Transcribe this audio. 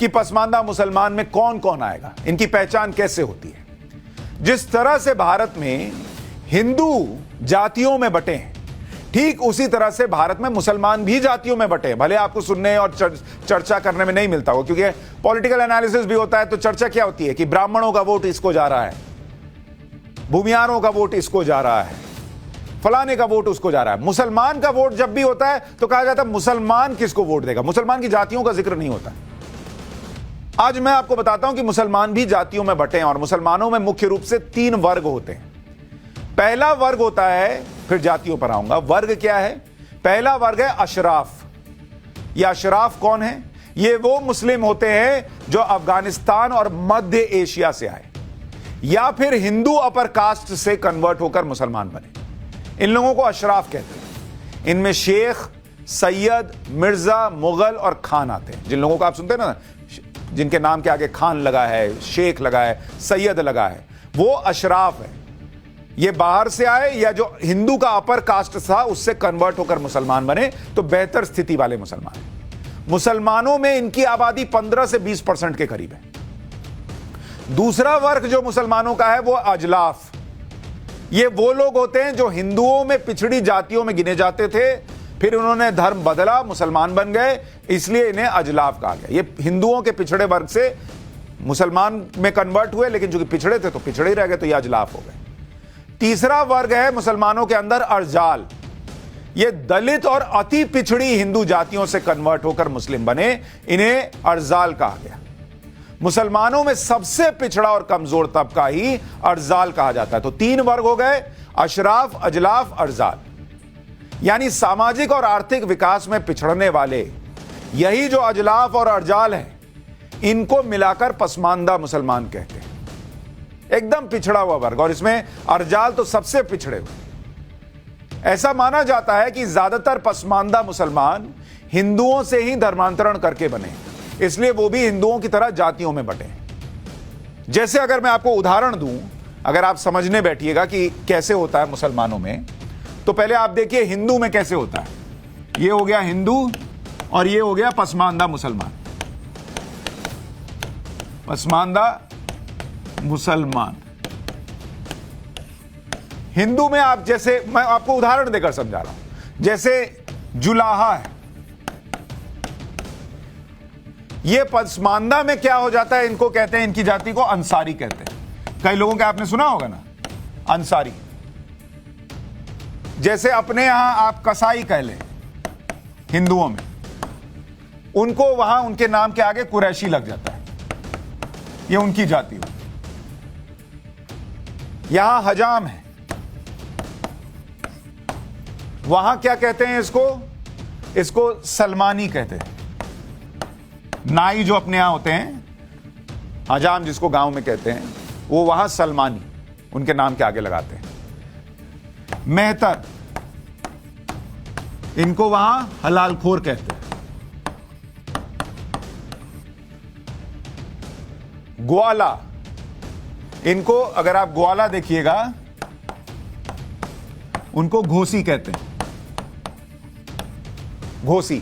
कि पसमानदा मुसलमान में कौन कौन आएगा, इनकी पहचान कैसे होती है। जिस तरह से भारत में हिंदू जातियों में बटे हैं, ठीक उसी तरह से भारत में मुसलमान भी जातियों में बटे हैं। भले आपको सुनने और चर्चा करने में नहीं मिलता हो, क्योंकि पॉलिटिकल एनालिसिस भी होता है तो चर्चा क्या होती है कि ब्राह्मणों का वोट इसको जा रहा है, भूमियारों का वोट इसको जा रहा है, फलाने का वोट उसको जा रहा है। मुसलमान का वोट जब भी होता है तो कहा जाता है मुसलमान किसको वोट देगा, मुसलमान की जातियों का जिक्र नहीं होता। आज मैं आपको बताता हूं कि मुसलमान भी जातियों में बटे हैं और मुसलमानों में मुख्य रूप से 3 वर्ग होते हैं। पहला वर्ग होता है, फिर जातियों पर आऊंगा, वर्ग क्या है। पहला वर्ग है अशराफ। ये अशराफ कौन है? ये वो मुस्लिम होते हैं जो अफगानिस्तान और मध्य एशिया से आए या फिर हिंदू अपर कास्ट से कन्वर्ट होकर मुसलमान बने। इन लोगों को अशराफ कहते हैं। इनमें शेख, सैयद, मिर्जा, मुगल और खान आते हैं। जिन लोगों को आप सुनते हैं ना, जिनके नाम के आगे खान लगा है, शेख लगा है, सैयद लगा है, वो अशराफ है। ये बाहर से आए या जो हिंदू का अपर कास्ट था उससे कन्वर्ट होकर मुसलमान बने, तो बेहतर स्थिति वाले मुसलमान हैं। मुसलमानों में इनकी आबादी 15 से 20% के करीब है। दूसरा वर्ग जो मुसलमानों का है वो अजलाफ। ये वो लोग होते हैं जो हिंदुओं में पिछड़ी जातियों में गिने जाते थे, फिर उन्होंने धर्म बदला, मुसलमान बन गए, इसलिए इन्हें अजलाफ कहा गया। ये हिंदुओं के पिछड़े वर्ग से मुसलमान में कन्वर्ट हुए, लेकिन चूंकि पिछड़े थे तो पिछड़े ही रह गए, तो ये अजलाफ हो गए। तीसरा वर्ग है मुसलमानों के अंदर अर्जाल। ये दलित और अति पिछड़ी हिंदू जातियों से कन्वर्ट होकर मुस्लिम बने, इन्हें अर्जाल कहा गया। मुसलमानों में सबसे पिछड़ा और कमजोर तबका ही अर्जाल कहा जाता है। तो 3 वर्ग हो गए, अशराफ, अजलाफ, अर्जाल। यानी सामाजिक और आर्थिक विकास में पिछड़ने वाले यही जो अजलाफ और अर्जाल हैं, इनको मिलाकर पसमानदा मुसलमान कहते हैं। एकदम पिछड़ा हुआ वर्ग, और इसमें अर्जाल तो सबसे पिछड़े हुए। ऐसा माना जाता है कि ज्यादातर पसमानदा मुसलमान हिंदुओं से ही धर्मांतरण करके बने, इसलिए वो भी हिंदुओं की तरह जातियों में बटे। जैसे अगर मैं आपको उदाहरण दूं, अगर आप समझने बैठिएगा कि कैसे होता है मुसलमानों में, तो पहले आप देखिए हिंदू में कैसे होता है। ये हो गया हिंदू और ये हो गया पसमानदा मुसलमान। पसमानदा मुसलमान हिंदू में आप, जैसे मैं आपको उदाहरण देकर समझा रहा हूं, जैसे जुलाहा है, ये पसमानदा में क्या हो जाता है, इनको कहते हैं, इनकी जाति को अंसारी कहते हैं। कई लोगों के आपने सुना होगा ना, अंसारी। जैसे अपने यहां आप कसाई कह लें हिंदुओं में, उनको वहां उनके नाम के आगे कुरैशी लग जाता है, ये उनकी जाति हो। यहां हजाम है, वहां क्या कहते हैं इसको सलमानी कहते हैं। नाई जो अपने यहां होते हैं, हजाम जिसको गांव में कहते हैं, वो वहां सलमानी उनके नाम के आगे लगाते हैं। मेहतर, इनको वहां हलालखोर कहते हैं। ग्वाला, इनको अगर आप ग्वाला देखिएगा, उनको घोसी कहते हैं। घोसी।